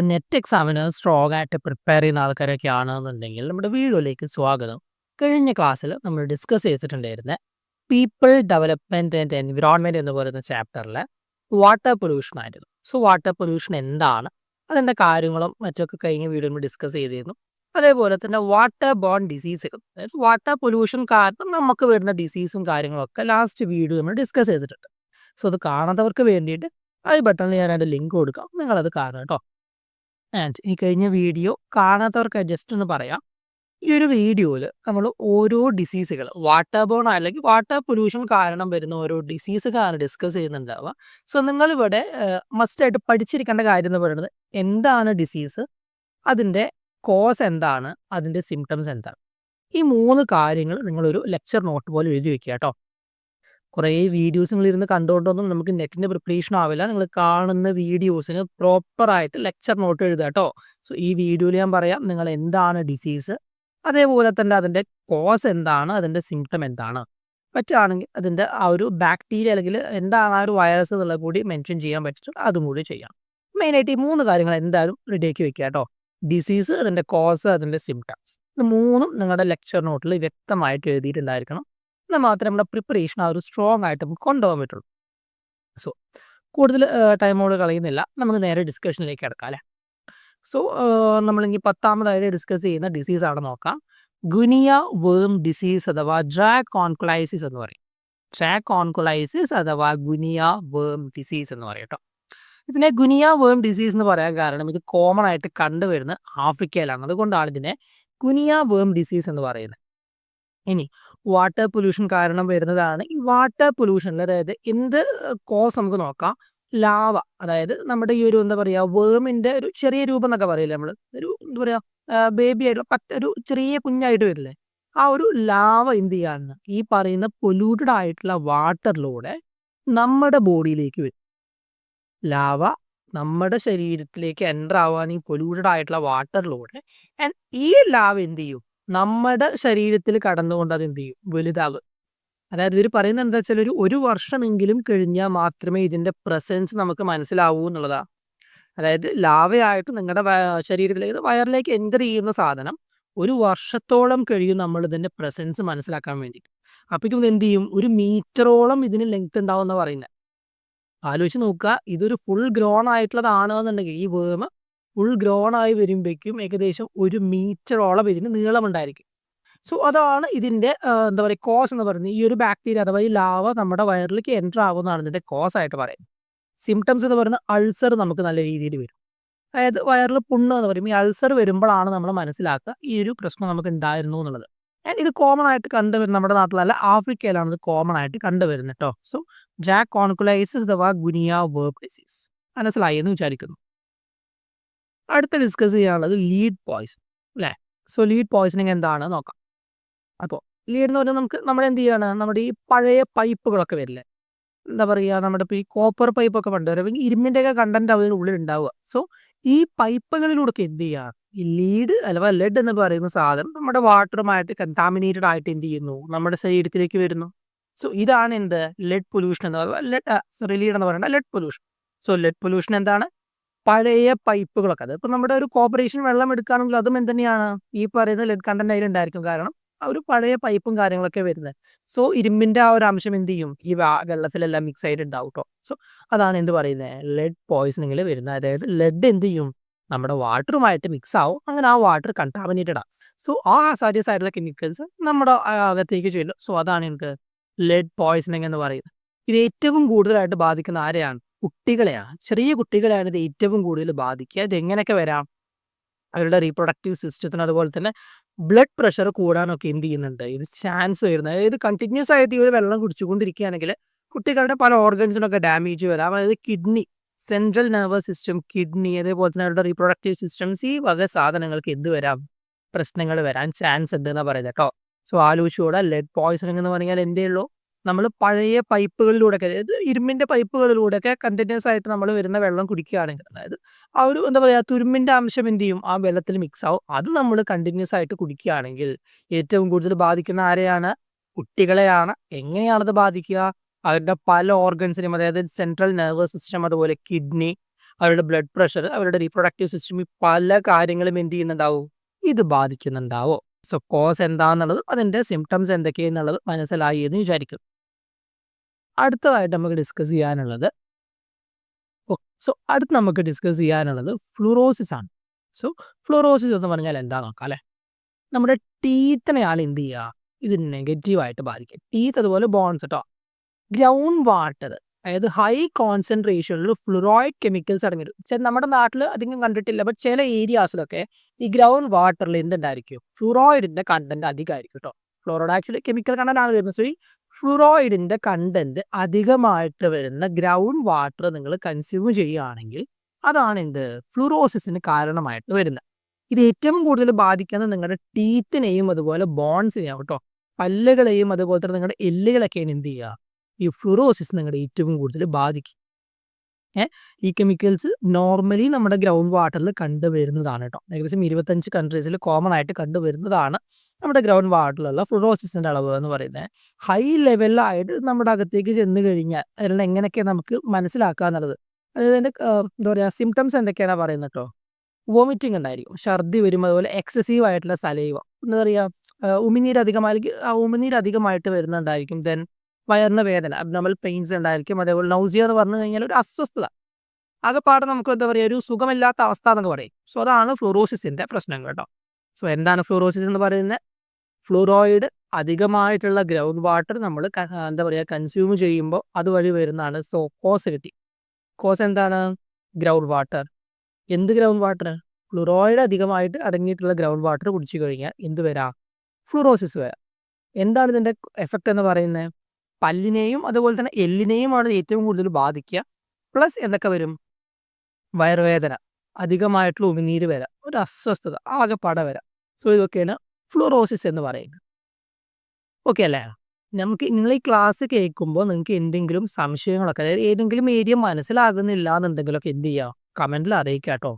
Net എക്സാമിന് strong ആയിട്ട് prepare ചെയ്യുന്ന ആൾക്കാരൊക്കെ ആണെന്നുണ്ടെങ്കിൽ നമ്മുടെ വീഡിയോയിലേക്ക് സ്വാഗതം. കഴിഞ്ഞ ക്ലാസ്സിൽ നമ്മൾ ഡിസ്കസ് ചെയ്തിട്ടുണ്ടായിരുന്ന പീപ്പിൾ ഡെവലപ്മെന്റ് ആൻഡ് എൻവിറോൺമെന്റ് എന്ന് പറയുന്ന ചാപ്റ്ററിലെ വാട്ടർ പൊല്യൂഷൻ ആയിരുന്നു. സോ വാട്ടർ പൊല്യൂഷൻ എന്താണ്, അതിൻ്റെ കാര്യങ്ങളും മറ്റൊക്കെ കഴിഞ്ഞ വീഡിയോയിൽ നമ്മൾ ഡിസ്കസ് ചെയ്തിരുന്നു. അതേപോലെ തന്നെ വാട്ടർ ബോൺ ഡിസീസുകൾ, അതായത് വാട്ടർ പൊല്യൂഷൻ കാരണം നമുക്ക് വരുന്ന ഡിസീസും കാര്യങ്ങളൊക്കെ ലാസ്റ്റ് വീഡിയോ നമ്മൾ ഡിസ്കസ് ചെയ്തിട്ടുണ്ട്. സോ അത് കാണാത്തവർക്ക് വേണ്ടിയിട്ട് ഐ ബട്ടണിൽ ഞാൻ അതിൻ്റെ ലിങ്ക് കൊടുക്കാം, നിങ്ങളത് കാണുക കേട്ടോ. ആൻഡ് ഈ കഴിഞ്ഞ വീഡിയോ കാണാത്തവർക്ക് ജസ്റ്റ് ഒന്ന് പറയാം. ഈ ഒരു വീഡിയോയിൽ നമ്മൾ ഓരോ ഡിസീസുകൾ വാട്ടർ ബോൺ അല്ലെങ്കിൽ വാട്ടർ പൊല്യൂഷൻ കാരണം വരുന്ന ഓരോ ഡിസീസുകളാണ് ഡിസ്കസ് ചെയ്യുന്നുണ്ടാവുക. സോ നിങ്ങളിവിടെ മസ്റ്റായിട്ട് പഠിച്ചിരിക്കേണ്ട കാര്യം എന്ന് പറയുന്നത് എന്താണ് ഡിസീസ്, അതിൻ്റെ കോസ് എന്താണ്, അതിൻ്റെ സിംറ്റംസ് എന്താണ്. ഈ 3 കാര്യങ്ങൾ നിങ്ങളൊരു ലെക്ചർ നോട്ട് പോലെ എഴുതി വെക്കുക കേട്ടോ. കുറേ വീഡിയോസ് നിങ്ങൾ ഇരുന്ന് കണ്ടുകൊണ്ടൊന്നും നമുക്ക് നെറ്റിൻ്റെ പ്രിപ്പറേഷൻ ആവില്ല. നിങ്ങൾ കാണുന്ന വീഡിയോസിന് പ്രോപ്പറായിട്ട് ലെക്ചർ നോട്ട് എഴുതുക കേട്ടോ. സോ ഈ വീഡിയോയിൽ ഞാൻ പറയാം നിങ്ങൾ എന്താണ് ഡിസീസ്, അതേപോലെ തന്നെ അതിൻ്റെ കോസ് എന്താണ്, അതിൻ്റെ സിംറ്റം എന്താണ്. പറ്റുകയാണെങ്കിൽ അതിൻ്റെ ആ ഒരു ബാക്ടീരിയ അല്ലെങ്കിൽ എന്താണ് ആ ഒരു വൈറസ് എന്നുള്ളത് കൂടി മെൻഷൻ ചെയ്യാൻ പറ്റും, അതും കൂടി ചെയ്യാം. മെയിനായിട്ട് ഈ 3 കാര്യങ്ങൾ എന്തായാലും റെഡിയാക്കി വെക്കുക കേട്ടോ. ഡിസീസ്, അതിൻ്റെ കോസ്, അതിൻ്റെ സിംറ്റംസ്. ഇത് 3ഉം നിങ്ങളുടെ ലെക്ചർ നോട്ടിൽ വ്യക്തമായിട്ട് എഴുതിയിട്ടുണ്ടായിരിക്കണം. എന്നാൽ മാത്രമേ നമ്മുടെ പ്രിപ്പറേഷൻ ആ ഒരു സ്ട്രോങ് ആയിട്ട് നമുക്ക് കൊണ്ടുപോകാൻ പറ്റുള്ളൂ. സോ കൂടുതൽ ടൈമോട് കളയുന്നില്ല, നമുക്ക് നേരെ ഡിസ്കഷനിലേക്ക് കിടക്കാം അല്ലേ. സോ നമ്മളിങ്കിൽ 10ാമതായിട്ട് ഡിസ്കസ് ചെയ്യുന്ന ഡിസീസാണ് നോക്കാം. ഗുനിയ വേം ഡിസീസ് അഥവാ ഡ്രാക്കോൺകുലൈസിസ് എന്ന് പറയും. ഡ്രാക്കോൺകുലൈസിസ് അഥവാ ഗുനിയ വേം ഡിസീസ് എന്ന് പറയും കേട്ടോ. ഇതിനെ ഗുനിയ വേം ഡിസീസ് എന്ന് പറയാൻ കാരണം ഇത് കോമൺ ആയിട്ട് കണ്ടുവരുന്നത് ആഫ്രിക്കയിലാണ്. അതുകൊണ്ടാണ് ഇതിനെ ഗുനിയ വേം ഡിസീസ് എന്ന് പറയുന്നത്. ഇനി വാട്ടർ പൊല്യൂഷൻ കാരണം വരുന്നതാണ്. ഈ വാട്ടർ പൊല്യൂഷനിൽ അതായത് എന്ത് കോസ് നമുക്ക് നോക്കാം. ലാവ, അതായത് നമ്മുടെ ഈ ഒരു എന്താ പറയുക വേമിൻ്റെ ഒരു ചെറിയ രൂപം എന്നൊക്കെ പറയില്ലേ നമ്മൾ, ഒരു എന്താ പറയുക ബേബി ആയിട്ടുള്ള ഒരു ചെറിയ കുഞ്ഞായിട്ട് വരില്ലേ, ആ ഒരു ലാവ എന്ത് ചെയ്യാന്ന് ഈ പറയുന്ന പൊല്യൂട്ടഡ് ആയിട്ടുള്ള വാട്ടറിലൂടെ നമ്മുടെ ബോഡിയിലേക്ക് വരും. ലാവ നമ്മുടെ ശരീരത്തിലേക്ക് എൻ്റർ ആവാൻ ഈ പൊല്യൂട്ടഡ് ആയിട്ടുള്ള വാട്ടറിലൂടെ ആൻഡ് ഈ ലാവ എന്ത് ചെയ്യും നമ്മുടെ ശരീരത്തിൽ കടന്നുകൊണ്ട് അത് എന്ത് ചെയ്യും വലുതാകും. അതായത് ഇവർ പറയുന്നത് എന്താ വെച്ചാൽ ഒരു വർഷമെങ്കിലും കഴിഞ്ഞാൽ മാത്രമേ ഇതിൻ്റെ പ്രസൻസ് നമുക്ക് മനസ്സിലാവൂ എന്നുള്ളതാണ്. അതായത് ലാവയായിട്ട് നിങ്ങളുടെ ശരീരത്തിലേക്ക് വയറിലേക്ക് എൻ്റർ ചെയ്യുന്ന സാധനം ഒരു വർഷത്തോളം കഴിയും നമ്മൾ ഇതിൻ്റെ പ്രസൻസ് മനസ്സിലാക്കാൻ വേണ്ടി. അപ്പോഴേക്കും എന്ത് ചെയ്യും, ഒരു മീറ്ററോളം ഇതിന് ലെങ്ത് ഉണ്ടാവും എന്ന് പറയുന്നത്. ആലോചിച്ച് നോക്കുക, ഇതൊരു ഫുൾ ഗ്രോൺ ആയിട്ടുള്ളതാണെന്നുണ്ടെങ്കിൽ ഈ വേമ് ഫുൾ ഗ്രോൺ ആയി വരുമ്പോഴേക്കും ഏകദേശം 1 മീറ്ററോളം ഇതിന് നീളമുണ്ടായിരിക്കും. സോ അതാണ് ഇതിൻ്റെ എന്താ പറയുക കോസ് എന്ന് പറയുന്നത്. ഈ ഒരു ബാക്ടീരിയ അഥവാ ഈ ലാവ നമ്മുടെ വയറിലേക്ക് എൻ്റർ ആവുന്നതാണ് ഇതിൻ്റെ കോസ് ആയിട്ട് പറയുന്നത്. സിംറ്റംസ് എന്ന് പറയുന്നത് അൾസർ നമുക്ക് നല്ല രീതിയിൽ വരും. അതായത് വയറിൽ പുണ്ണ് എന്ന് പറയും. ഈ അൾസർ വരുമ്പോഴാണ് നമ്മൾ മനസ്സിലാക്കുക ഈ ഒരു പ്രശ്നം നമുക്ക് ഉണ്ടായിരുന്നു എന്നുള്ളത്. ആൻഡ് ഇത് കോമൺ ആയിട്ട് കണ്ടുവരുന്നത് നമ്മുടെ നാട്ടിലല്ല, ആഫ്രിക്കയിലാണ് ഇത് കോമൺ ആയിട്ട് കണ്ടുവരുന്നത് കേട്ടോ. സോ ഡ്രാക്കോൺകുലൈസിസ് അഥവാ ഗുനിയ വേം ഡിസീസ് മനസ്സിലായി എന്ന് വിചാരിക്കുന്നു. അടുത്ത ഡിസ്കസ് ചെയ്യാനുള്ളത് ലീഡ് പോയ്സൺ അല്ലേ. സോ ലീഡ് പോയ്സണിങ് എന്താണെന്ന് നോക്കാം. അപ്പോൾ ലീഡ് എന്ന് പറഞ്ഞാൽ നമ്മൾ എന്ത് ചെയ്യാണ്, നമ്മുടെ ഈ പഴയ പൈപ്പുകളൊക്കെ വരില്ലേ, എന്താ പറയുക, നമ്മുടെ ഇപ്പോൾ ഈ കോപ്പർ പൈപ്പൊക്കെ പണ്ട് വരെ ഇരുമ്പിൻ്റെയൊക്കെ കണ്ടന്റ് അതിന് ഉള്ളിൽ ഉണ്ടാവുക. സോ ഈ പൈപ്പുകളിലൂടെ എന്ത് ചെയ്യുക, ഈ ലീഡ് അഥവാ ലെഡ് എന്ന് പറയുന്ന സാധനം നമ്മുടെ വാട്ടറുമായിട്ട് കണ്ടാമിനേറ്റഡ് ആയിട്ട് എന്ത് ചെയ്യുന്നു, നമ്മുടെ ശരീരത്തിലേക്ക് വരുന്നു. സോ ഇതാണ് എന്ത് ലെഡ് പൊല്യൂഷൻ എന്ന് പറയുന്നത്. ലീഡ് എന്ന് പറയുന്നത് lead pollution. So lead pollution എന്താണ്, പഴയ പൈപ്പുകളൊക്കെ. അത് ഇപ്പോൾ നമ്മുടെ ഒരു കോർപ്പറേഷൻ വെള്ളം എടുക്കുകയാണെങ്കിൽ അതും എന്തുതന്നെയാണ് ഈ പറയുന്ന ലെഡ് കണ്ടന്റ് അതിലുണ്ടായിരിക്കും. കാരണം ആ ഒരു പഴയ പൈപ്പും കാര്യങ്ങളൊക്കെ വരുന്നത്. സോ ഇരുമ്പിൻ്റെ ആ ഒരു അംശം എന്ത് ചെയ്യും ഈ വെള്ളത്തിലെല്ലാം മിക്സ് ആയിട്ടുണ്ടാവും കേട്ടോ. സോ അതാണ് എന്ത് പറയുന്നത് ലെഡ് പോയ്സണിങ്ങിൽ വരുന്നത്. അതായത് ലെഡ് എന്ത് ചെയ്യും നമ്മുടെ വാട്ടറുമായിട്ട് മിക്സ് ആവും, അങ്ങനെ ആ വാട്ടർ കണ്ടാമിനേറ്റഡ് ആണ്. സോ ആ സീരിയസ് ആയിട്ടുള്ള കെമിക്കൽസ് നമ്മുടെ അകത്തേക്ക് ചെല്ലും. സോ അതാണ് എനിക്ക് ലെഡ് പോയ്സണിങ് എന്ന് പറയുന്നത്. ഇത് ഏറ്റവും കൂടുതലായിട്ട് ബാധിക്കുന്ന ആരെയാണ്, കുട്ടികളെയാണ്. ചെറിയ കുട്ടികളെയാണ് ഇത് ഏറ്റവും കൂടുതൽ ബാധിക്കുക. ഇത് എങ്ങനെയൊക്കെ വരാം, അവരുടെ റീപ്രൊഡക്റ്റീവ് സിസ്റ്റത്തിന് അതുപോലെ തന്നെ ബ്ലഡ് പ്രഷർ കൂടാനൊക്കെ എന്ത് ചെയ്യുന്നുണ്ട് ഇത് ചാൻസ് വരുന്നത്. അതായത് കണ്ടിന്യൂസ് ആയിട്ട് ഈ ഒരു വെള്ളം കുടിച്ചുകൊണ്ടിരിക്കുകയാണെങ്കിൽ കുട്ടികളുടെ പല ഓർഗൻസിനൊക്കെ ഡാമേജ് വരാം. അതായത് kidney, central nervous system, kidney, അതേപോലെ തന്നെ അവരുടെ റീപ്രൊഡക്റ്റീവ് സിസ്റ്റംസ്, ഈ വക സാധനങ്ങൾക്ക് എന്ത് വരാം, പ്രശ്നങ്ങൾ വരാൻ ചാൻസ് ഉണ്ട് എന്നാണ് പറയുന്നത് കേട്ടോ. സോ ആലോചിച്ചുകൂടാ, ലെഡ് പോയ്സണിങ് എന്ന് പറഞ്ഞാൽ എന്തേ ഉള്ളൂ, നമ്മൾ പഴയ പൈപ്പുകളിലൂടെയൊക്കെ, അതായത് ഇരുമ്പിൻ്റെ പൈപ്പുകളിലൂടെയൊക്കെ കണ്ടിന്യൂസ് ആയിട്ട് നമ്മൾ വരുന്ന വെള്ളം കുടിക്കുകയാണെങ്കിൽ, അതായത് ആ ഒരു എന്താ പറയുക തുരുമ്പിൻ്റെ അംശം എന്ത് ചെയ്യും ആ വെള്ളത്തിൽ മിക്സ് ആവും. അത് നമ്മൾ കണ്ടിന്യൂസ് ആയിട്ട് കുടിക്കുകയാണെങ്കിൽ ഏറ്റവും കൂടുതൽ ബാധിക്കുന്ന ആരെയാണ്, കുട്ടികളെയാണ്. എങ്ങനെയാണത് ബാധിക്കുക, അവരുടെ പല ഓർഗൻസിനും, അതായത് സെൻട്രൽ നെർവസ് സിസ്റ്റം, അതുപോലെ കിഡ്നി, അവരുടെ ബ്ലഡ് പ്രഷർ, അവരുടെ റീപ്രൊഡക്റ്റീവ് സിസ്റ്റം, പല കാര്യങ്ങളും എന്ത് ചെയ്യുന്നുണ്ടാവും, ഇത് ബാധിക്കുന്നുണ്ടാവോ. സോ കോസ് എന്താണെന്നുള്ളത്, അതിൻ്റെ സിംറ്റംസ് എന്തൊക്കെയെന്നുള്ളത് മനസ്സിലായി എന്ന് വിചാരിക്കും. അടുത്തതായിട്ട് നമുക്ക് ഡിസ്കസ് ചെയ്യാനുള്ളത് അടുത്ത് നമുക്ക് ഡിസ്കസ് ചെയ്യാനുള്ളത് ഫ്ലൂറോസിസ് ആണ്. സോ ഫ്ലൂറോസിസ് എന്ന് പറഞ്ഞാൽ എന്താ നോക്കാം അല്ലേ. നമ്മുടെ ടീത്തിനെയാണ് എന്ത് ചെയ്യുക, ഇത് നെഗറ്റീവായിട്ട് ബാധിക്കുക. ടീത്ത് അതുപോലെ ബോൺസ് കേട്ടോ. ഗ്രൗണ്ട് വാട്ടർ, അതായത് ഹൈ കോൺസെൻട്രേഷനിൽ ഫ്ലുറോയിഡ് കെമിക്കൽസ് അടങ്ങിയിട്ട് നമ്മുടെ നാട്ടിൽ അധികം കണ്ടിട്ടില്ല, ബട്ട് ചില ഏരിയാസിലൊക്കെ ഈ ഗ്രൗണ്ട് വാട്ടറിൽ എന്തുണ്ടായിരിക്കും, ഫ്ലൂറോയിഡിന്റെ കണ്ടന്റ് അധികമായിരിക്കും കേട്ടോ. ഫ്ലോറോയിഡ് ആക്ച്വലി കെമിക്കൽ കണ്ടന്റ് ആണ് വരുന്നത്. സോ ഈ ഫ്ലൂറോയിഡിന്റെ കണ്ടന്റ് അധികമായിട്ട് വരുന്ന ഗ്രൗണ്ട് വാട്ടർ നിങ്ങൾ കൺസ്യൂം ചെയ്യുകയാണെങ്കിൽ അതാണ് എന്ത്, ഫ്ലൂറോസിസിന് കാരണമായിട്ട് വരുന്നത്. ഇത് ഏറ്റവും കൂടുതൽ ബാധിക്കുന്നത് നിങ്ങളുടെ ടീത്തിനെയും അതുപോലെ ബോൺസിനെയും കേട്ടോ. പല്ലുകളെയും അതുപോലെ തന്നെ നിങ്ങളുടെ എല്ലുകളൊക്കെയാണ് എന്ത് ചെയ്യുക, ഈ ഫ്ലൂറോസിസ് നിങ്ങളുടെ ഏറ്റവും കൂടുതൽ ബാധിക്കും. ഈ കെമിക്കൽസ് നോർമലി നമ്മുടെ ഗ്രൗണ്ട് വാട്ടറിൽ കണ്ടുവരുന്നതാണ് കേട്ടോ. ഏകദേശം 25 കൺട്രീസിൽ കോമൺ ആയിട്ട് കണ്ടുവരുന്നതാണ് നമ്മുടെ ഗ്രൗണ്ട് വാട്ടറിലുള്ള ഫ്ലൂറോസിസിന്റെ അളവ് എന്ന് പറയുന്നത്. ഹൈ ലെവലിലായിട്ട് നമ്മുടെ അകത്തേക്ക് ചെന്ന് കഴിഞ്ഞാൽ അതിൽ എങ്ങനെയൊക്കെ നമുക്ക് മനസ്സിലാക്കുക എന്നുള്ളത്, അതായത് അതിൻ്റെ എന്താ പറയുക, സിംറ്റംസ് എന്തൊക്കെയാണ് പറയുന്നത് കേട്ടോ. വോമിറ്റിംഗ് ഉണ്ടായിരിക്കും, ഛർദി വരും, അതുപോലെ എക്സസീവ് ആയിട്ടുള്ള സലൈവ, എന്താ പറയുക, ഉമിനീരധികമായിട്ട് വരുന്നുണ്ടായിരിക്കും. ദെൻ വയറിന് വേദന, അബ്നോർമൽ പെയിൻസ് ഉണ്ടായിരിക്കും. അതേപോലെ നൗസിയ എന്ന് പറഞ്ഞു കഴിഞ്ഞാൽ ഒരു അസ്വസ്ഥത, ആകെപ്പാടെ നമുക്ക് എന്താ പറയുക, ഒരു സുഖമില്ലാത്ത അവസ്ഥ എന്നൊക്കെ പറയും. സോ അതാണ് ഫ്ലൂറോസിസിന്റെ പ്രശ്നം കേട്ടോ. സോ എന്താണ് ഫ്ലൂറോസിസ് എന്ന് പറയുന്നത്? ഫ്ലൂറോയിഡ് അധികമായിട്ടുള്ള ഗ്രൗണ്ട് വാട്ടർ നമ്മൾ എന്താ പറയുക കൺസ്യൂം ചെയ്യുമ്പോൾ അതുവഴി വരുന്നതാണ്. സോ കോസ് എന്താണ്? Ground water. എന്ത് ഗ്രൗണ്ട് വാട്ടർ? ഫ്ലൂറോയിഡ് അധികമായിട്ട് അടങ്ങിയിട്ടുള്ള ഗ്രൗണ്ട് വാട്ടർ കുടിച്ചു കഴിഞ്ഞാൽ എന്ത് വരാം? ഫ്ലൂറോസിസ് വരാം. എന്താണ് ഇതിൻ്റെ എഫക്റ്റ് എന്ന് പറയുന്നത്? പല്ലിനെയും അതുപോലെ തന്നെ എല്ലിനെയും ആണ് ഏറ്റവും കൂടുതൽ ബാധിക്കുക. പ്ലസ് എന്തൊക്കെ വരും? വയറുവേദന, അധികമായിട്ടുള്ള ഉമിനീര് വരാം, ഒരു അസ്വസ്ഥത, ആകെപ്പാടെ വരാം. സോ ഇതൊക്കെയാണ് ഫ്ലൂറോസിസ് എന്ന് പറയുന്നത്. ഓക്കെ അല്ലേ? നിങ്ങൾ ഈ ക്ലാസ് കേൾക്കുമ്പോൾ നിങ്ങൾക്ക് എന്തെങ്കിലും സംശയങ്ങളൊക്കെ, അതായത് ഏതെങ്കിലും ഏരിയ മനസ്സിലാകുന്നില്ല എന്നുണ്ടെങ്കിലൊക്കെ എന്ത് ചെയ്യുക, കമൻറ്റിൽ അറിയിക്കുക കേട്ടോ.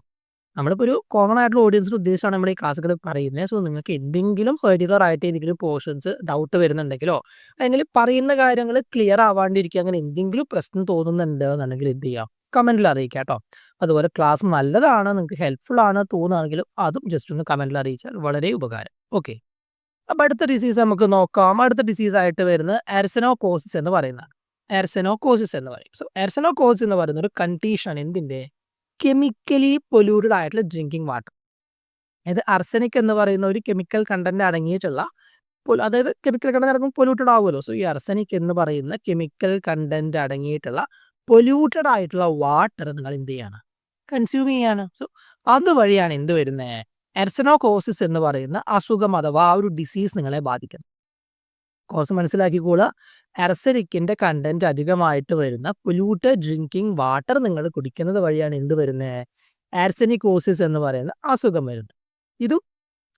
നമ്മളിപ്പോൾ ഒരു കോമൺ ആയിട്ടുള്ള ഓഡിയൻസിന് ഉദ്ദേശിച്ചാണ് നമ്മുടെ ഈ ക്ലാസ്സുകൾ പറയുന്നത്. സോ നിങ്ങൾക്ക് എന്തെങ്കിലും പെർട്ടിക്കുലർ ആയിട്ട് ഏതെങ്കിലും പോർഷൻസ് ഡൗട്ട് വരുന്നുണ്ടെങ്കിലോ അല്ലെങ്കിൽ പറയുന്ന കാര്യങ്ങൾ ക്ലിയർ ആവാണ്ടിരിക്കുക, അങ്ങനെ എന്തെങ്കിലും പ്രശ്നം തോന്നുന്നുണ്ട് എന്നുണ്ടെങ്കിൽ എന്ത് ചെയ്യാം, കമൻറ്റിൽ അറിയിക്കുക കേട്ടോ. അതുപോലെ ക്ലാസ് നല്ലതാണ്, നിങ്ങൾക്ക് ഹെൽപ്ഫുൾ ആണ് തോന്നുകയാണെങ്കിലും അതും ജസ്റ്റ് ഒന്ന് കമൻറ്റിൽ അറിയിച്ചാൽ വളരെ ഉപകാരം. ഓക്കെ, അപ്പോൾ അടുത്ത ഡിസീസ് നമുക്ക് നോക്കാം. അടുത്ത ഡിസീസ് ആയിട്ട് വരുന്നത് ആർസെനോകോസിസ് എന്ന് പറയുന്നതാണ്. ആർസെനോകോസിസ് എന്ന് പറയും. സോ ആർസെനോകോസിസ് എന്ന് പറയുന്ന ഒരു കണ്ടീഷൻ എന്തിൻ്റെ, കെമിക്കലി പൊല്യൂട്ടഡ് ആയിട്ടുള്ള ഡ്രിങ്കിങ് വാട്ടർ. അതായത് അർസനിക് എന്ന് പറയുന്ന ഒരു കെമിക്കൽ കണ്ടന്റ് അടങ്ങിയിട്ടുള്ള, അതായത് കെമിക്കൽ കണ്ടന്റ് അടങ്ങും പൊല്യൂട്ടഡ് ആവുമല്ലോ. സോ ഈ അർസനിക് എന്ന് പറയുന്ന കെമിക്കൽ കണ്ടന്റ് അടങ്ങിയിട്ടുള്ള പൊല്യൂട്ടഡ് ആയിട്ടുള്ള വാട്ടർ നിങ്ങൾ എന്ത് ചെയ്യാണ്, കൺസ്യൂം ചെയ്യാണ്. സോ അതുവഴിയാണ് എന്ത് വരുന്നത്, ആർസെനോകോസിസ് എന്ന് പറയുന്ന അസുഖം അഥവാ ആ ഒരു ഡിസീസ് നിങ്ങളെ ബാധിക്കുന്നത്. കോസ് മനസ്സിലാക്കിക്കോളുക. ആർസനിക്കിന്റെ കണ്ടന്റ് അധികമായിട്ട് വരുന്ന പൊല്യൂട്ടഡ് ഡ്രിങ്കിങ് വാട്ടർ നിങ്ങൾ കുടിക്കുന്നത് വഴിയാണ് എന്ത് വരുന്നത്, ആർസെനിക്കോസിസ് എന്ന് പറയുന്ന അസുഖം വരുന്നത്. ഇതും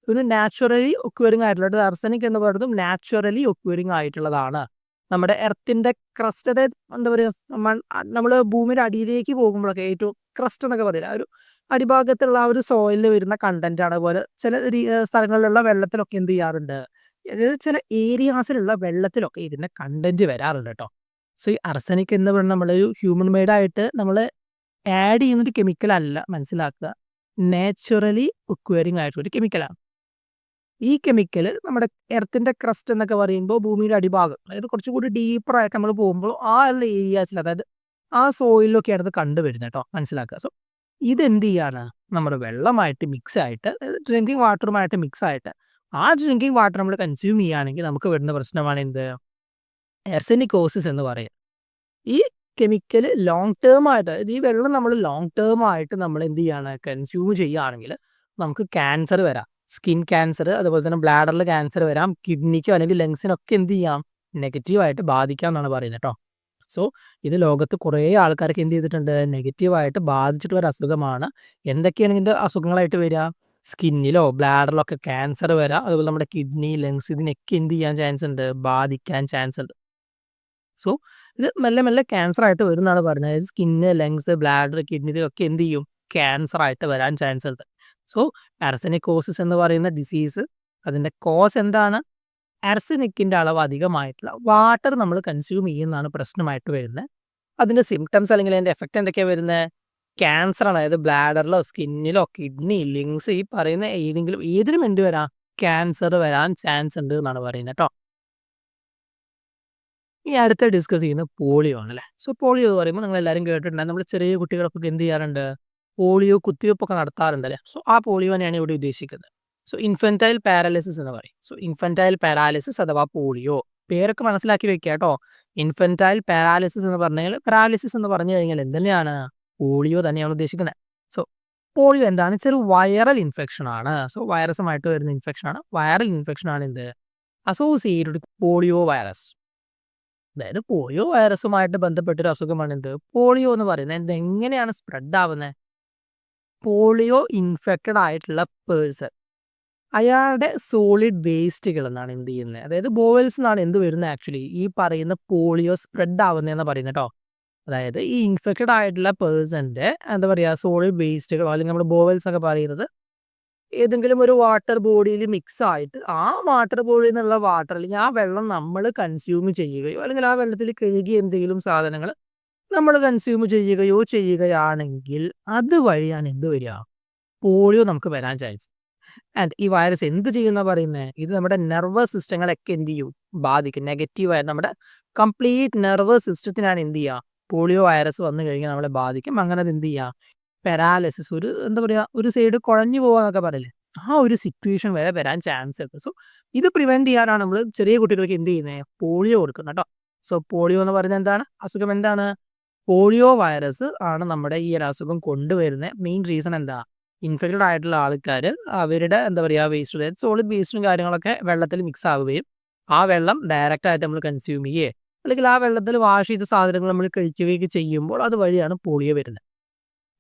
ഒരു നാച്ചുറലി ഒക്വറിങ് ആയിട്ടുള്ളത്. ആർസനിക് എന്ന് പറയുന്നതും നാച്ചുറലി ഒക്വറിങ് ആയിട്ടുള്ളതാണ്. നമ്മുടെ എർത്തിന്റെ ക്രസ്റ്റ്, അതായത് എന്താ പറയുക, നമ്മൾ ഭൂമിയുടെ അടിയിലേക്ക് പോകുമ്പോഴൊക്കെ ഏറ്റവും ക്രസ്റ്റ് എന്നൊക്കെ പറയില്ല, ആ ഒരു അടിഭാഗത്തുള്ള ആ ഒരു സോയിലിൽ വരുന്ന കണ്ടന്റ് ആണ്. അതുപോലെ ചില സ്ഥലങ്ങളിലുള്ള വെള്ളത്തിലൊക്കെ എന്ത് ചെയ്യാറുണ്ട്, അതായത് ചില ഏരിയാസിലുള്ള വെള്ളത്തിലൊക്കെ ഇതിന്റെ കണ്ടന്റ് വരാറുണ്ട് കേട്ടോ. സോ ഈ അർസനിക് എന്ന് പറയുന്നത് നമ്മളൊരു ഹ്യൂമൻ മെയ്ഡായിട്ട് നമ്മൾ ആഡ് ചെയ്യുന്നൊരു കെമിക്കൽ അല്ല, മനസ്സിലാക്കുക, നാച്ചുറലി ഒക്വറിങ് ആയിട്ടുള്ള ഒരു കെമിക്കലാണ്. ഈ കെമിക്കൽ നമ്മുടെ എർത്തിന്റെ ക്രസ്റ്റ് എന്നൊക്കെ പറയുമ്പോൾ ഭൂമിയുടെ അടിഭാഗം, അതായത് കുറച്ചുകൂടി ഡീപ്പറായിട്ട് നമ്മൾ പോകുമ്പോൾ ആ ഉള്ള ഏരിയാസിൽ, അതായത് ആ സോയിലൊക്കെയാണ് ഇത് കണ്ടുവരുന്നത് കേട്ടോ, മനസ്സിലാക്കുക. സോ ഇതെന്ത് ചെയ്യാണ്, നമ്മുടെ വെള്ളമായിട്ട് മിക്സ് ആയിട്ട്, ഡ്രിങ്കിങ് വാട്ടറുമായിട്ട് മിക്സ് ആയിട്ട് ആ ഡ്രിങ്കിങ് വാട്ടർ നമ്മൾ കൺസ്യൂം ചെയ്യുകയാണെങ്കിൽ നമുക്ക് വരുന്ന പ്രശ്നമാണ് എന്ത്, ആർസെനിക്കോസിസ് എന്ന് പറയുക. ഈ കെമിക്കൽ ലോങ് ടേം ആയിട്ട്, അതായത് ഈ വെള്ളം നമ്മൾ ലോങ് ടേം ആയിട്ട് നമ്മൾ എന്ത് ചെയ്യാണ്, കൺസ്യൂം ചെയ്യുകയാണെങ്കിൽ നമുക്ക് ക്യാൻസർ വരാം, സ്കിൻ ക്യാൻസർ, അതുപോലെ തന്നെ ബ്ലാഡറിൽ ക്യാൻസർ വരാം, കിഡ്നിക്കോ അല്ലെങ്കിൽ ലങ്സിനൊക്കെ എന്ത് ചെയ്യാം, നെഗറ്റീവായിട്ട് ബാധിക്കാം എന്നാണ് പറയുന്നത് കേട്ടോ. സോ ഇത് ലോകത്ത് കുറേ ആൾക്കാർക്ക് എന്ത് ചെയ്തിട്ടുണ്ട്, നെഗറ്റീവായിട്ട് ബാധിച്ചിട്ടുള്ള ഒരു അസുഖമാണ്. എന്തൊക്കെയാണ് ഇതിൻ്റെ അസുഖങ്ങളായിട്ട് വരിക, സ്കിന്നിലോ ബ്ലാഡറിലോ ഒക്കെ ക്യാൻസർ വരാം, അതുപോലെ നമ്മുടെ കിഡ്നി, ലങ്സ്, ഇതിനൊക്കെ എന്ത് ചെയ്യാൻ ചാൻസ് ഉണ്ട്, ബാധിക്കാൻ ചാൻസ് ഉണ്ട്. സോ ഇത് മെല്ലെ മെല്ലെ ക്യാൻസർ ആയിട്ട് വരുന്നതാണ് പറഞ്ഞത്. അതായത് സ്കിന്ന്, ലങ്സ്, ബ്ലാഡർ, കിഡ്നി ഇതിലൊക്കെ എന്ത് ചെയ്യും, ക്യാൻസർ ആയിട്ട് വരാൻ ചാൻസ് ഉണ്ട്. സോ ആർസെനിക്കോസിസ് എന്ന് പറയുന്ന ഡിസീസ്, അതിൻ്റെ കോസ് എന്താണ്, ആർസെനിക്കിൻ്റെ അളവ് അധികമായിട്ടുള്ള വാട്ടർ നമ്മൾ കൺസ്യൂം ചെയ്യുന്നതാണ് പ്രശ്നമായിട്ട് വരുന്നത്. അതിൻ്റെ സിംറ്റംസ് അല്ലെങ്കിൽ അതിൻ്റെ എഫക്റ്റ് എന്തൊക്കെയാണ് വരുന്നത്, ക്യാൻസർ ആണ്. അതായത് ബ്ലാഡറിലോ സ്കിന്നിലോ കിഡ്നി ലിങ്സ് ഈ പറയുന്ന ഏതിനും എന്ത് വരാം, ക്യാൻസർ വരാൻ ചാൻസ് ഉണ്ട് എന്നാണ് പറയുന്നത് കേട്ടോ. ഇനി അടുത്ത ഡിസ്കസ് ചെയ്യുന്നത് പോളിയോ ആണ് അല്ലേ. സോ പോളിയോ എന്ന് പറയുമ്പോൾ നിങ്ങൾ എല്ലാവരും കേട്ടിട്ടുണ്ടാകും, നമ്മൾ ചെറിയ കുട്ടികൾക്കൊക്കെ എന്ത് ചെയ്യാറുണ്ട്, പോളിയോ കുത്തിവെപ്പൊക്കെ നടത്താറുണ്ട് അല്ലേ. സോ ആ പോളിയോനെയാണ് ഇവിടെ ഉദ്ദേശിക്കുന്നത്. സോ ഇൻഫൻറ്റൈൽ പാരാലിസിസ് എന്ന് പറയും. സോ ഇൻഫൻറ്റൈൽ പാരാലിസിസ് അഥവാ പോളിയോ പേരൊക്കെ മനസ്സിലാക്കി വെക്കുക കേട്ടോ. ഇൻഫൻറ്റൈൽ പാരാലിസിസ് എന്ന് പറഞ്ഞാൽ പാരാലിസിസ് എന്ന് പറഞ്ഞു കഴിഞ്ഞാൽ എന്ത് പോളിയോ തന്നെയാണ് ഉദ്ദേശിക്കുന്നത്. സോ പോളിയോ എന്താണ്, ചെറു വൈറൽ ഇൻഫെക്ഷൻ ആണ്. സോ വൈറസുമായിട്ട് വരുന്ന ഇൻഫെക്ഷൻ ആണ്. വൈറൽ ഇൻഫെക്ഷൻ ആണ് എന്ത്, അസോസിയേറ്റഡ് പോളിയോ വൈറസ്. അതായത് പോളിയോ വൈറസുമായിട്ട് ബന്ധപ്പെട്ടൊരു അസുഖമാണ് എന്ത്, പോളിയോ എന്ന് പറയുന്നത്. എങ്ങനെയാണ് സ്പ്രെഡ് ആവുന്നത്, പോളിയോ ഇൻഫെക്റ്റഡ് ആയിട്ടുള്ള പേഴ്സൺ അയാളുടെ സോളിഡ് വേസ്റ്റുകൾ എന്നാണ് എന്ത് ചെയ്യുന്നത്, അതായത് ബോവൽസ് എന്നാണ് എന്ത് വരുന്നത് ആക്ച്വലി ഈ പറയുന്ന പോളിയോ സ്പ്രെഡ് ആവുന്നതെന്ന് പറയുന്നത് കേട്ടോ. അതായത് ഈ ഇൻഫെക്റ്റഡ് ആയിട്ടുള്ള പേഴ്സന്റെ എന്താ പറയുക, സോളിഡ് വേസ്റ്റുകൾ അല്ലെങ്കിൽ നമ്മുടെ ബോവൽസ് ഒക്കെ പറയുന്നത് ഏതെങ്കിലും ഒരു വാട്ടർ ബോഡിയിൽ മിക്സ് ആയിട്ട് ആ വാട്ടർ ബോഡിയിൽ നിന്നുള്ള വാട്ടർ അല്ലെങ്കിൽ ആ വെള്ളം നമ്മൾ കൺസ്യൂം ചെയ്യുകയോ അല്ലെങ്കിൽ ആ വെള്ളത്തിൽ കഴുകി എന്തെങ്കിലും സാധനങ്ങൾ നമ്മൾ കൺസ്യൂം ചെയ്യുകയോ ചെയ്യുകയാണെങ്കിൽ അതുവഴിയാണ് എന്ത് വരിക, പോളിയോ നമുക്ക് വരാൻ ചാൻസ്. ആൻഡ് ഈ വൈറസ് എന്ത് ചെയ്യുന്ന പറയുന്നത്, ഇത് നമ്മുടെ നെർവസ് സിസ്റ്റങ്ങളൊക്കെ എന്ത് ചെയ്യും, ബാധിക്കും. നെഗറ്റീവായ നമ്മുടെ കംപ്ലീറ്റ് നെർവസ് സിസ്റ്റത്തിനാണ് എന്ത് ചെയ്യുക, പോളിയോ വൈറസ് വന്നു കഴിഞ്ഞാൽ നമ്മളെ ബാധിക്കും. അങ്ങനെ അത് എന്ത് ചെയ്യുക, പാരാലിസിസ്, ഒരു എന്താ പറയുക, ഒരു സൈഡ് കുഴഞ്ഞു പോകാന്നൊക്കെ പറയില്ലേ, ആ ഒരു സിറ്റുവേഷൻ വരെ വരാൻ ചാൻസ് ഉണ്ട്. സോ ഇത് പ്രിവെന്റ് ചെയ്യാനാണ് നമ്മൾ ചെറിയ കുട്ടികൾക്ക് എന്ത് ചെയ്യുന്നത്, പോളിയോ കൊടുക്കുന്നത് കേട്ടോ. സോ പോളിയോ എന്ന് പറയുന്നത് എന്താണ്, അസുഖം എന്താണ്, പോളിയോ വൈറസ് ആണ് നമ്മുടെ ഈ ഒരു അസുഖം കൊണ്ടുവരുന്ന മെയിൻ റീസൺ. എന്താ, ഇൻഫെക്റ്റഡ് ആയിട്ടുള്ള ആൾക്കാർ അവരുടെ എന്താ പറയുക വേസ്റ്റ്, അതായത് സോളിഡ് വേസ്റ്റും കാര്യങ്ങളൊക്കെ വെള്ളത്തിൽ മിക്സ് ആവുകയും ആ വെള്ളം ഡയറക്റ്റ് ആയിട്ട് നമ്മൾ കൺസ്യൂം ചെയ്യുകയോ അല്ലെങ്കിൽ ആ വെള്ളത്തിൽ വാഷ് ചെയ്ത സാധനങ്ങൾ നമ്മൾ കഴിക്കുകയൊക്കെ ചെയ്യുമ്പോൾ അതുവഴിയാണ് പോളിയോ വരുന്നത്.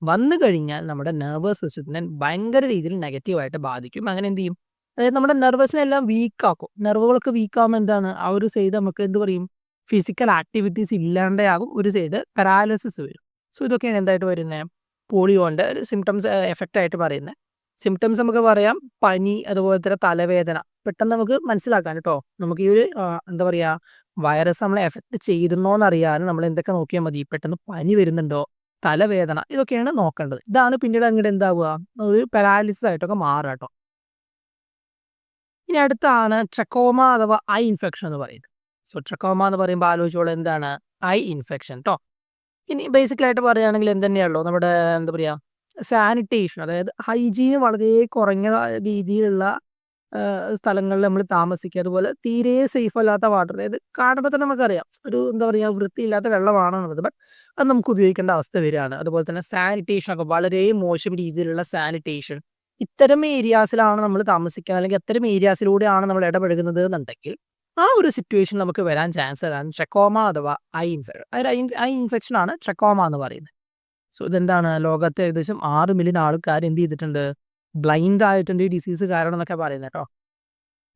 വന്നു കഴിഞ്ഞാൽ നമ്മുടെ നെർവസ് സിസ്റ്റത്തിനെ ഭയങ്കര രീതിയിൽ നെഗറ്റീവായിട്ട് ബാധിക്കും. അങ്ങനെ എന്ത് ചെയ്യും, അതായത് നമ്മുടെ നെർവസിനെ എല്ലാം വീക്കാക്കും. നെർവുകളൊക്കെ വീക്കാകുമ്പോൾ എന്താണ്, ആ ഒരു സൈഡ് നമുക്ക് എന്ത് പറയും, ഫിസിക്കൽ ആക്ടിവിറ്റീസ് ഇല്ലാണ്ടാകും, ഒരു സൈഡ് പാരാലിസിസ് വരും. സോ ഇതൊക്കെയാണ് എന്തായിട്ട് വരുന്നത്, പോളിയോൻ്റെ ഒരു സിംറ്റംസ് എഫക്റ്റ് ആയിട്ട് പറയുന്നത്. സിംറ്റംസ് നമുക്ക് പറയാം, പനി, അതുപോലെ തന്നെ തലവേദന. പെട്ടെന്ന് നമുക്ക് മനസ്സിലാക്കാൻ കേട്ടോ, നമുക്ക് ഈ ഒരു എന്താ പറയുക, വൈറസ് നമ്മളെ എഫക്ട് ചെയ്തിരുന്നോന്ന് അറിയാൻ നമ്മൾ എന്തൊക്കെ നോക്കിയാൽ മതി, പെട്ടെന്ന് പനി വരുന്നുണ്ടോ, തലവേദന, ഇതൊക്കെയാണ് നോക്കേണ്ടത്. ഇതാണ് പിന്നീട് അങ്ങോട്ട് എന്താവുക, ഒരു പാരാലിസിസ് ആയിട്ടൊക്കെ മാറുക കേട്ടോ. ഇനി അടുത്താണ് ട്രക്കോമ അഥവാ ഐ ഇൻഫെക്ഷൻ എന്ന് പറയുന്നത്. സോ ട്രക്കോമ എന്ന് പറയുമ്പോൾ ആലോചിച്ചോളൂ, എന്താണ് ഐ ഇൻഫെക്ഷൻ കേട്ടോ. ഇനി ബേസിക്കലായിട്ട് പറയുകയാണെങ്കിൽ എന്തുതന്നെയുള്ളൂ, നമ്മുടെ എന്താ പറയുക, സാനിറ്റേഷൻ, അതായത് ഹൈജീൻ വളരെ കുറഞ്ഞ രീതിയിലുള്ള സ്ഥലങ്ങളിൽ നമ്മൾ താമസിക്കുക. അതുപോലെ തീരെ സേഫ് അല്ലാത്ത വാട്ടർ, അതായത് കാണുമ്പോൾ തന്നെ നമുക്കറിയാം ഒരു എന്താ പറയുക വൃത്തിയില്ലാത്ത വെള്ളമാണെന്നുള്ളത്, ബട്ട് അത് നമുക്ക് ഉപയോഗിക്കേണ്ട അവസ്ഥ വരികയാണ്. അതുപോലെ തന്നെ സാനിറ്റേഷൻ ഒക്കെ വളരെ മോശം രീതിയിലുള്ള സാനിറ്റേഷൻ, ഇത്തരം ഏരിയാസിലാണ് നമ്മൾ താമസിക്കുക അല്ലെങ്കിൽ അത്തരം ഏരിയാസിലൂടെയാണ് നമ്മൾ ഇടപഴകുന്നത് എന്നുണ്ടെങ്കിൽ ആ ഒരു സിറ്റുവേഷൻ നമുക്ക് വരാൻ ചാൻസ് ആണ് ട്രക്കോമ അഥവാ ഐ ഇൻഫെക്ഷൻ ആണ് ട്രക്കോമ എന്ന് പറയുന്നത്. സോ ഇതെന്താണ്, ലോകത്തെ ഏകദേശം 6 മില്യൺ ആൾക്കാർ എന്ത് ചെയ്തിട്ടുണ്ട്, ബ്ലൈൻഡ് ആയിട്ടുണ്ട് ഈ ഡിസീസ് കാരണം എന്നൊക്കെ പറയുന്നത് കേട്ടോ.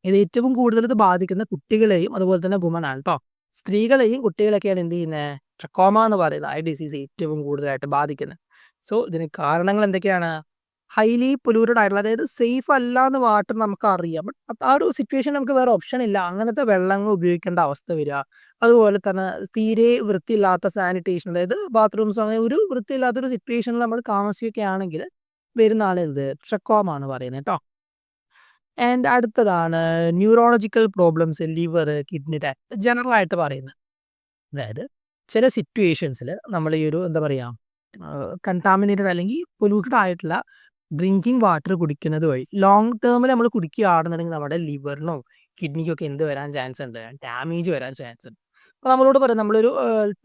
ഇത് ഏറ്റവും കൂടുതൽ ഇത് ബാധിക്കുന്ന കുട്ടികളെയും അതുപോലെ തന്നെ വുമൺ ആണ് കേട്ടോ. സ്ത്രീകളെയും കുട്ടികളൊക്കെയാണ് എന്ത് ചെയ്യുന്നത്, ട്രക്കോമ എന്ന് പറയുന്നത് ഈ ഡിസീസ് ഏറ്റവും കൂടുതലായിട്ട് ബാധിക്കുന്നത്. സോ ഇതിന് കാരണങ്ങൾ എന്തൊക്കെയാണ്, ഹൈലി പൊല്യൂട്ടഡ് ആയിട്ടുള്ള, അതായത് സേഫ് അല്ലാന്ന് വാട്ടർ നമുക്ക് അറിയാം, ബട്ട് ആ ഒരു സിറ്റുവേഷൻ നമുക്ക് വേറെ ഓപ്ഷൻ ഇല്ല, അങ്ങനത്തെ വെള്ളങ്ങൾ ഉപയോഗിക്കേണ്ട അവസ്ഥ വരിക. അതുപോലെ തന്നെ തീരെ വൃത്തിയില്ലാത്ത സാനിറ്റേഷൻ, അതായത് ബാത്റൂംസ്, അങ്ങനെ ഒരു വൃത്തിയില്ലാത്തൊരു സിറ്റുവേഷനിൽ നമ്മൾ താമസിക്കുകയാണെങ്കിൽ വരുന്ന ആളെന്ത്, ട്രക്കോമ എന്ന് പറയുന്നത് കേട്ടോ. ആൻഡ് അടുത്തതാണ് ന്യൂറോളജിക്കൽ പ്രോബ്ലംസ്, ലിവർ, കിഡ്നി ടാക്ക്, ജനറൽ ആയിട്ട് പറയുന്നത്. അതായത് ചില സിറ്റുവേഷൻസിൽ നമ്മൾ ഈ ഒരു എന്താ പറയുക, കണ്ടാമിനേറ്റഡ് അല്ലെങ്കിൽ പൊല്യൂട്ടഡ് ആയിട്ടുള്ള ഡ്രിങ്കിങ് വാട്ടർ കുടിക്കുന്നത് വഴി ലോങ് ടേമിൽ നമ്മൾ കുടിക്കുകയാണെന്നുണ്ടെങ്കിൽ നമ്മുടെ ലിവറിനോ കിഡ്നിക്കോ ഒക്കെ എന്ത് വരാൻ ചാൻസ് ഉണ്ട്, ഡാമേജ് വരാൻ ചാൻസ് ഉണ്ട്. അപ്പോൾ നമ്മളോട് പറയാം, നമ്മളൊരു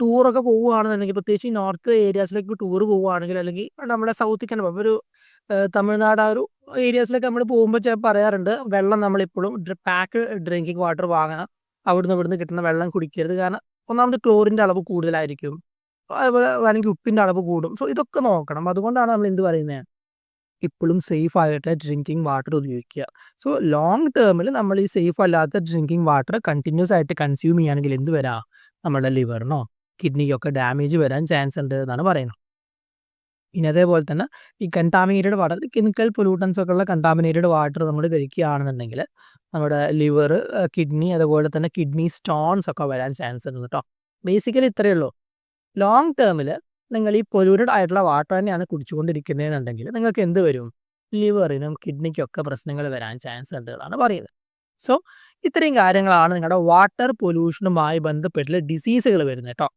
ടൂറൊക്കെ പോവുകയാണെന്നുണ്ടെങ്കിൽ, പ്രത്യേകിച്ച് നോർത്ത് ഏരിയാസിലേക്ക് ടൂർ പോവുകയാണെങ്കിൽ അല്ലെങ്കിൽ നമ്മുടെ സൗത്തിക്ക് തന്നെ പോകുമ്പോൾ ഒരു തമിഴ്നാട് ആ ഒരു ഏരിയാസിലൊക്കെ നമ്മൾ പോകുമ്പോൾ പറയാറുണ്ട്, വെള്ളം നമ്മളിപ്പോഴും പാക്ക് ഡ്രിങ്കിങ് വാട്ടർ വാങ്ങണം, ഇവിടുന്ന് കിട്ടുന്ന വെള്ളം കുടിക്കരുത്. കാരണം ഒന്നാമത് ക്ലോറിൻ്റെ അളവ് കൂടുതലായിരിക്കും, അതുപോലെ വേണമെങ്കിൽ ഉപ്പിൻ്റെ അളവ് കൂടും. സോ ഇതൊക്കെ നോക്കണം. അതുകൊണ്ടാണ് നമ്മൾ എന്ത് പറയുന്നത്, ഇപ്പോഴും സേഫ് ആയിട്ടുള്ള ഡ്രിങ്കിങ് വാട്ടർ ഉപയോഗിക്കുക. സോ ലോങ് ടേമിൽ നമ്മൾ ഈ സേഫ് അല്ലാത്ത ഡ്രിങ്കിങ് വാട്ടർ കണ്ടിന്യൂസ് ആയിട്ട് കൺസ്യൂം ചെയ്യുകയാണെങ്കിൽ എന്ത് വരാം, നമ്മുടെ ലിവറിനോ കിഡ്നിക്കോ ഒക്കെ ഡാമേജ് വരാൻ ചാൻസ് ഉണ്ട് എന്നാണ് പറയുന്നത്. ഇനി അതേപോലെ തന്നെ ഈ കണ്ടാമിനേറ്റഡ് വാട്ടർ, കെമിക്കൽ പൊല്യൂട്ടൻസ് ഒക്കെ ഉള്ള കണ്ടാമിനേറ്റഡ് വാട്ടർ നമ്മൾ കഴിക്കുകയാണെന്നുണ്ടെങ്കിൽ നമ്മുടെ ലിവർ, കിഡ്നി, അതുപോലെ തന്നെ കിഡ്നി സ്റ്റോൺസ് ഒക്കെ വരാൻ ചാൻസ് ഉണ്ട് കേട്ടോ. ബേസിക്കലി ഇത്രയേ ഉള്ളൂ. ലോങ് ടേമിൽ നിങ്ങൾ ഈ പൊല്യൂട്ടഡ് ആയിട്ടുള്ള വാട്ടർ തന്നെയാണ് കുടിച്ചുകൊണ്ടിരിക്കുന്നതെന്നുണ്ടെങ്കിൽ നിങ്ങൾക്ക് എന്ത് വരും? ലിവറിനും കിഡ്നിക്കൊക്കെ പ്രശ്നങ്ങൾ വരാൻ ചാൻസ് ഉണ്ട് എന്നാണ് പറയുന്നത്. സോ ഇത്രയും കാര്യങ്ങളാണ് നിങ്ങളുടെ വാട്ടർ പൊല്യൂഷനുമായി ബന്ധപ്പെട്ടുള്ള ഡിസീസുകൾ വരുന്നത് കേട്ടോ.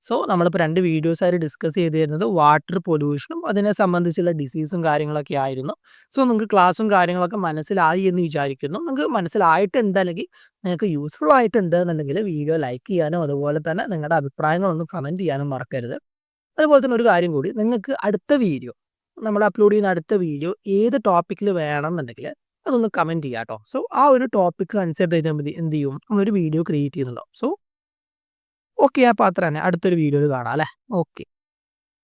സോ നമ്മളിപ്പോൾ 2 വീഡിയോസായിട്ട് ഡിസ്കസ് ചെയ്തിരുന്നത് വാട്ടർ പൊല്യൂഷനും അതിനെ സംബന്ധിച്ചുള്ള ഡിസീസും കാര്യങ്ങളൊക്കെ ആയിരുന്നു. സോ നിങ്ങൾക്ക് ക്ലാസ്സും കാര്യങ്ങളൊക്കെ മനസ്സിലായി എന്ന് വിചാരിക്കുന്നു. നിങ്ങൾക്ക് മനസ്സിലായിട്ടുണ്ട് അല്ലെങ്കിൽ നിങ്ങൾക്ക് യൂസ്ഫുൾ ആയിട്ടുണ്ട് എന്നുണ്ടെങ്കിൽ വീഡിയോ ലൈക്ക് ചെയ്യാനും അതുപോലെ തന്നെ നിങ്ങളുടെ അഭിപ്രായങ്ങളൊന്ന് കമൻറ്റ് ചെയ്യാനും മറക്കരുത്. അതുപോലെ തന്നെ ഒരു കാര്യം കൂടി, നിങ്ങൾക്ക് അടുത്ത വീഡിയോ നമ്മൾ അപ്ലോഡ് ചെയ്യുന്ന അടുത്ത വീഡിയോ ഏത് ടോപ്പിക്കിൽ വേണം എന്നുണ്ടെങ്കിൽ അതൊന്ന് കമൻറ്റ് ചെയ്യാം കേട്ടോ. സോ ആ ഒരു ടോപ്പിക്ക് കൺസിഡർ ചെയ്താൽ മതി എന്ത് ചെയ്യും നമ്മളൊരു വീഡിയോ ക്രിയേറ്റ് ചെയ്യുന്നുണ്ടാവും. സോ ഓക്കെ, അപ്പോൾ അത്ര തന്നെ. അടുത്തൊരു വീഡിയോയിൽ കാണാം അല്ലേ? ഓക്കെ.